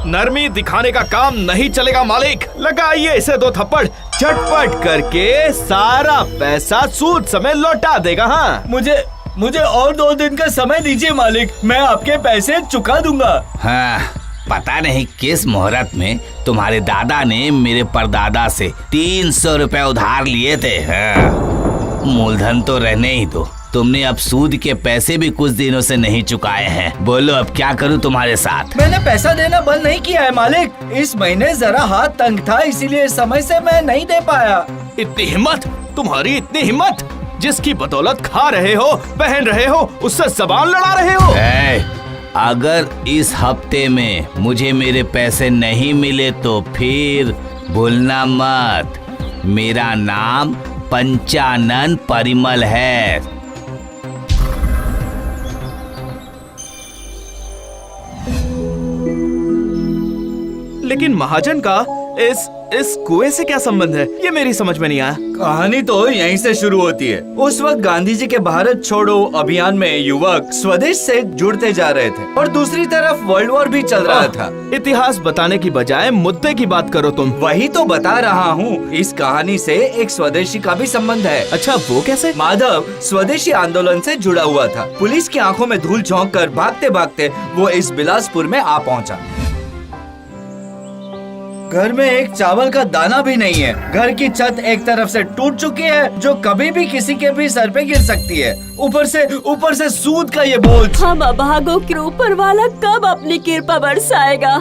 नरमी दिखाने का काम नहीं चलेगा मालिक। लगाइए इसे 2 थप्पड़, झटपट करके सारा पैसा सूद समेत लौटा देगा। हाँ, मुझे और 2 दिन का समय दीजिए मालिक, मैं आपके पैसे चुका दूंगा। हाँ, पता नहीं किस मुहूर्त में तुम्हारे दादा ने मेरे परदादा से 300 रुपए उधार लिए थे। हाँ, मूलधन तो रहने ही दो, तुमने अब सूद के पैसे भी कुछ दिनों से नहीं चुकाए हैं। बोलो अब क्या करूं तुम्हारे साथ? मैंने पैसा देना बंद नहीं किया है मालिक, इस महीने जरा हाथ तंग था, इसीलिए समय से मैं नहीं दे पाया। इतनी हिम्मत, तुम्हारी इतनी हिम्मत, जिसकी बदौलत खा रहे हो, पहन रहे हो, उससे जबान लड़ा रहे हो। अगर इस हफ्ते में मुझे मेरे पैसे नहीं मिले तो फिर भूलना मत, मेरा नाम पंचानन परिमल है। लेकिन महाजन का इस कुएं से क्या संबंध है, ये मेरी समझ में नहीं आया। कहानी तो यहीं से शुरू होती है। उस वक्त गांधी जी के भारत छोड़ो अभियान में युवक स्वदेश से जुड़ते जा रहे थे और दूसरी तरफ वर्ल्ड वॉर भी चल रहा था। इतिहास बताने की बजाय मुद्दे की बात करो तुम। वही तो बता रहा हूँ, इस कहानी से एक स्वदेशी का भी संबंध है। अच्छा, वो कैसे? माधव स्वदेशी आंदोलन से जुड़ा हुआ था। पुलिस की आंखों में धूल झोंक कर भागते भागते वो इस बिलासपुर में आ पहुँचा। घर में एक चावल का दाना भी नहीं है। घर की छत एक तरफ से टूट चुकी है, जो कभी भी किसी के भी सर पे गिर सकती है। ऊपर से सूद का ये बोझ। हम अभागों के ऊपर वाला कब अपनी कृपा बरसाएगा?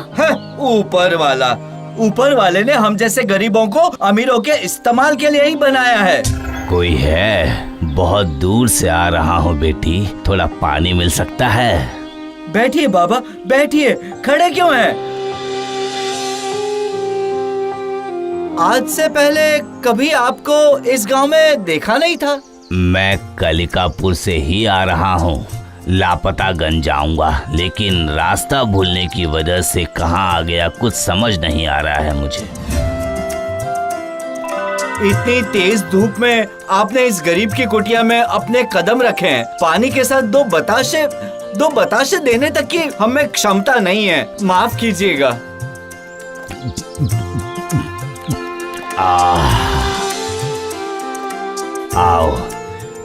ऊपर वाले ने हम जैसे गरीबों को अमीरों के इस्तेमाल के लिए ही बनाया है। कोई है? बहुत दूर से आ रहा हूँ बेटी, थोड़ा पानी मिल सकता है? बैठिए बाबा, बैठिए, खड़े क्यों हैं? आज से पहले कभी आपको इस गांव में देखा नहीं था। मैं कलिकापुर से ही आ रहा हूँ, लापतागंज जाऊंगा, लेकिन रास्ता भूलने की वजह से कहाँ आ गया कुछ समझ नहीं आ रहा है मुझे। इतनी तेज धूप में आपने इस गरीब की कुटिया में अपने कदम रखे हैं। पानी के साथ दो बताशे देने तक की हमें क्षमता नहीं है, माफ कीजिएगा। आओ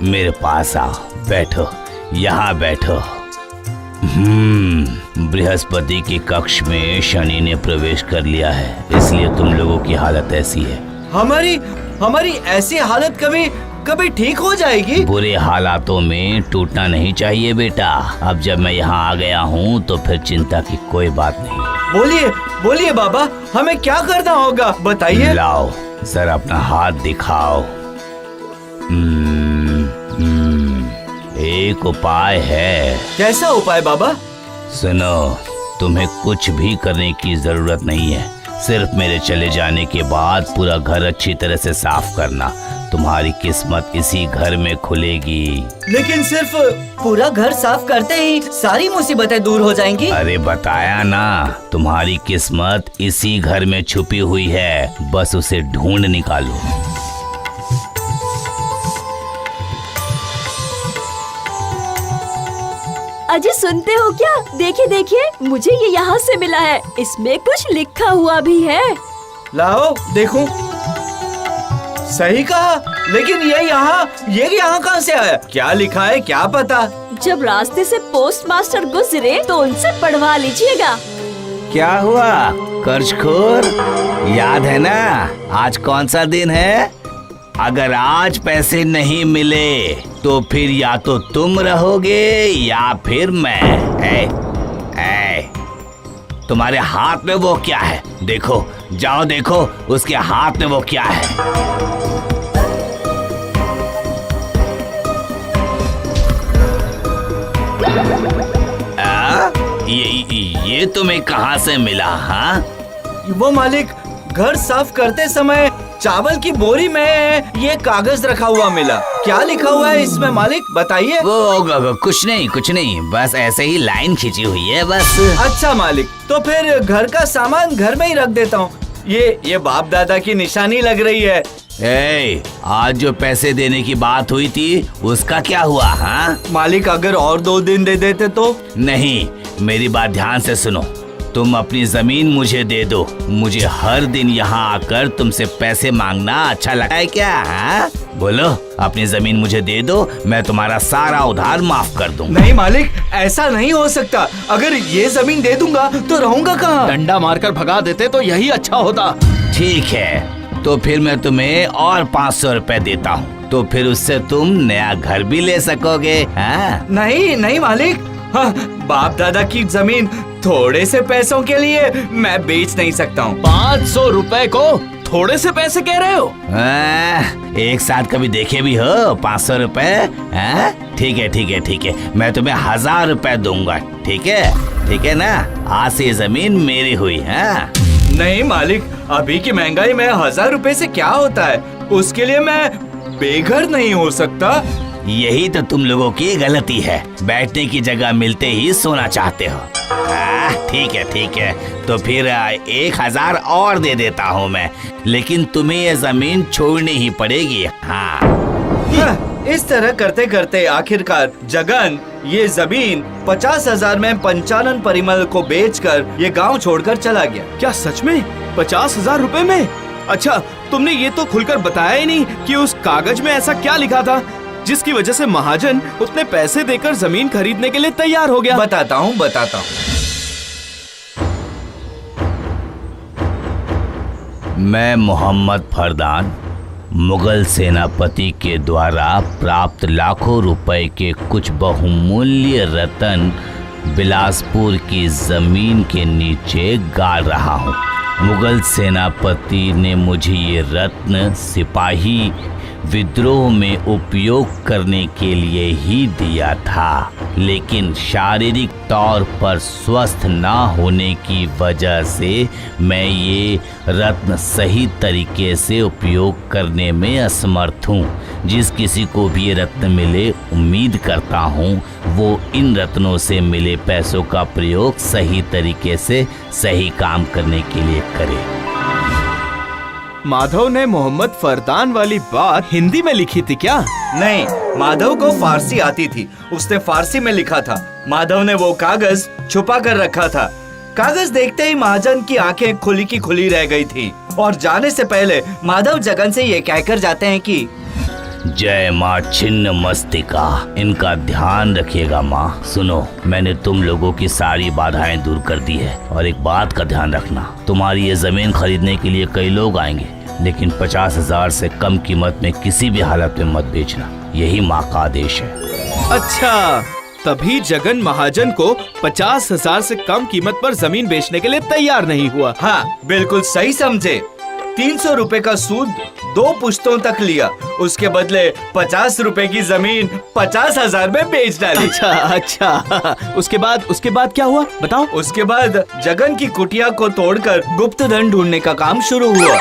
मेरे पास आओ, बैठो, यहाँ बैठो। बृहस्पति के कक्ष में शनि ने प्रवेश कर लिया है, इसलिए तुम लोगों की हालत ऐसी है। हमारी ऐसी हालत कभी ठीक हो जाएगी? बुरे हालातों में टूटना नहीं चाहिए बेटा। अब जब मैं यहाँ आ गया हूँ तो फिर चिंता की कोई बात नहीं। बोलिए बाबा, हमें क्या करना होगा बताइए। लाओ जरा अपना हाथ दिखाओ। एक उपाय है। कैसा उपाय बाबा? सुनो, तुम्हें कुछ भी करने की जरूरत नहीं है, सिर्फ मेरे चले जाने के बाद पूरा घर अच्छी तरह से साफ करना। तुम्हारी किस्मत इसी घर में खुलेगी। लेकिन सिर्फ पूरा घर साफ करते ही सारी मुसीबतें दूर हो जाएंगी? अरे बताया ना, तुम्हारी किस्मत इसी घर में छुपी हुई है, बस उसे ढूंढ निकालो। अजी सुनते हो क्या? देखिए, मुझे ये यहाँ से मिला है, इसमें कुछ लिखा हुआ भी है। लाओ देखूं। सही कहा, लेकिन ये यहाँ कहाँ से आया? क्या लिखा है क्या पता? जब रास्ते से पोस्ट मास्टर गुजरे तो उनसे पढ़वा लीजिएगा। क्या हुआ कर्जखोर, याद है ना आज कौन सा दिन है? अगर आज पैसे नहीं मिले तो फिर या तो तुम रहोगे या फिर मैं। तुम्हारे हाथ में वो क्या है? देखो, जाओ देखो उसके हाथ में वो क्या है। ये तुम्हें कहाँ से मिला? हाँ, वो मालिक, घर साफ करते समय चावल की बोरी में ये कागज रखा हुआ मिला। क्या लिखा हुआ है इसमें मालिक बताइए? वो कुछ नहीं, बस ऐसे ही लाइन खींची हुई है बस। अच्छा मालिक, तो फिर घर का सामान घर में ही रख देता हूँ। ये बाप दादा की निशानी लग रही है। आज जो पैसे देने की बात हुई थी उसका क्या हुआ? हाँ मालिक, अगर और 2 दिन दे देते तो? नहीं, मेरी बात ध्यान से सुनो। तुम अपनी जमीन मुझे दे दो। मुझे हर दिन यहाँ आकर तुमसे पैसे मांगना अच्छा लगता है क्या? हाँ? बोलो, अपनी जमीन मुझे दे दो, मैं तुम्हारा सारा उधार माफ कर दूंगा। नहीं मालिक, ऐसा नहीं हो सकता। अगर ये जमीन दे दूंगा तो रहूंगा कहाँ? डंडा मारकर भगा देते तो यही अच्छा होता। ठीक है, तो फिर मैं तुम्हें और 500 रुपए देता हूँ, तो फिर उससे तुम नया घर भी ले सकोगे। हाँ? नहीं नहीं मालिक, हाँ, बाप दादा की जमीन थोड़े से पैसों के लिए मैं बेच नहीं सकता हूँ। 500 रुपए को थोड़े से पैसे कह रहे हो? एक साथ कभी देखे भी हो 500 रुपए? ठीक है ठीक है ठीक है, मैं तुम्हें 1000 रुपए दूंगा। ठीक है ना? आज से ये जमीन मेरी हुई। नहीं मालिक, अभी की महंगाई में 1000 रुपए से क्या होता है? उसके लिए मैं बेघर नहीं हो सकता। यही तो तुम लोगों की गलती है, बैठने की जगह मिलते ही सोना चाहते हो। ठीक है, तो फिर 1000 और दे देता हूँ मैं, लेकिन तुम्हें ये जमीन छोड़नी ही पड़ेगी। हाँ। इस तरह करते करते आखिरकार जगन ये जमीन 50,000 में पंचानन परिमल को बेचकर ये गांव छोड़कर चला गया। क्या सच में 50,000 रुपए में? अच्छा, तुमने ये तो खुलकर बताया ही नहीं कि उस कागज में ऐसा क्या लिखा था जिसकी वजह से महाजन उतने पैसे देकर जमीन खरीदने के लिए तैयार हो गया। बताता हूँ। मैं मोहम्मद फरदान मुगल सेनापति के द्वारा प्राप्त लाखों रुपए के कुछ बहुमूल्य रत्न बिलासपुर की जमीन के नीचे गाड़ रहा हूँ। मुगल सेनापति ने मुझे ये रत्न सिपाही विद्रोह में उपयोग करने के लिए ही दिया था, लेकिन शारीरिक तौर पर स्वस्थ ना होने की वजह से मैं ये रत्न सही तरीके से उपयोग करने में असमर्थ हूँ। जिस किसी को भी ये रत्न मिले, उम्मीद करता हूँ वो इन रत्नों से मिले पैसों का प्रयोग सही तरीके से सही काम करने के लिए करे। माधव ने मोहम्मद फरदान वाली बात हिंदी में लिखी थी क्या? नहीं, माधव को फारसी आती थी, उसने फारसी में लिखा था। माधव ने वो कागज छुपा कर रखा था। कागज देखते ही महाजन की आंखें खुली की खुली रह गई थी और जाने से पहले माधव जगन से ये कहकर जाते हैं कि जय माँ छिन्न मस्तिका, इनका ध्यान रखिएगा माँ। सुनो, मैंने तुम लोगों की सारी बाधाएं दूर कर दी है, और एक बात का ध्यान रखना, तुम्हारी ये जमीन खरीदने के लिए कई लोग आएंगे, लेकिन 50,000 से कम कीमत में किसी भी हालत में मत बेचना। यही माँ का आदेश है। अच्छा, तभी जगन महाजन को 50,000 से कम कीमत पर जमीन बेचने के लिए तैयार नहीं हुआ। हाँ, बिल्कुल सही समझे। 300 रुपए का सूद 2 पुश्तों तक लिया, उसके बदले 50 रुपए की जमीन 50,000 में बेच डाली। अच्छा, उसके बाद क्या हुआ बताओ? उसके बाद जगन की कुटिया को तोड़कर गुप्त धन ढूंढने का काम शुरू हुआ।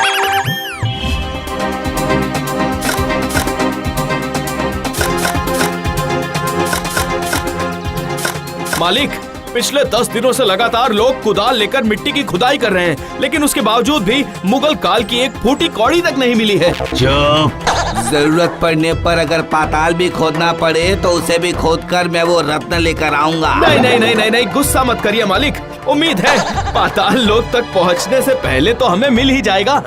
मालिक, पिछले 10 दिनों से लगातार लोग कुदाल लेकर मिट्टी की खुदाई कर रहे हैं, लेकिन उसके बावजूद भी मुगल काल की एक फूटी कौड़ी तक नहीं मिली है। चुप। जरूरत पड़ने पर अगर पाताल भी खोदना पड़े तो उसे भी खोदकर मैं वो रत्न लेकर आऊंगा। नहीं, गुस्सा मत करिए मालिक। उम्मीद है पाताल लोक तक पहुंचने से पहले तो हमें मिल ही जाएगा।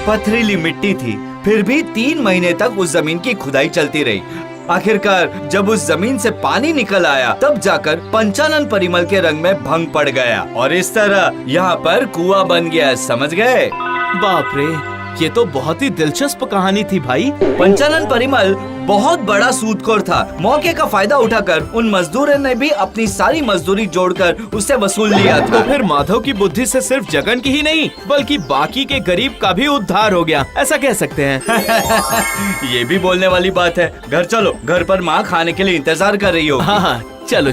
पथरीली मिट्टी थी, फिर भी 3 महीने तक उस जमीन की खुदाई चलती रही। आखिरकार जब उस जमीन से पानी निकल आया, तब जाकर पंचानन परिमल के रंग में भंग पड़ गया और इस तरह यहाँ पर कुआं बन गया। समझ गए? बाप रे, ये तो बहुत ही दिलचस्प कहानी थी भाई। पंचानन परिमल बहुत बड़ा सूदखोर था। मौके का फायदा उठाकर उन मजदूरों ने भी अपनी सारी मजदूरी जोड़कर उससे वसूल लिया था। तो फिर माधव की बुद्धि से सिर्फ जगन की ही नहीं, बल्कि बाकी के गरीब का भी उद्धार हो गया, ऐसा कह सकते हैं। ये भी बोलने वाली बात है। घर चलो, घर पर माँ खाने के लिए इंतजार कर रही हो। हाँ, चलो।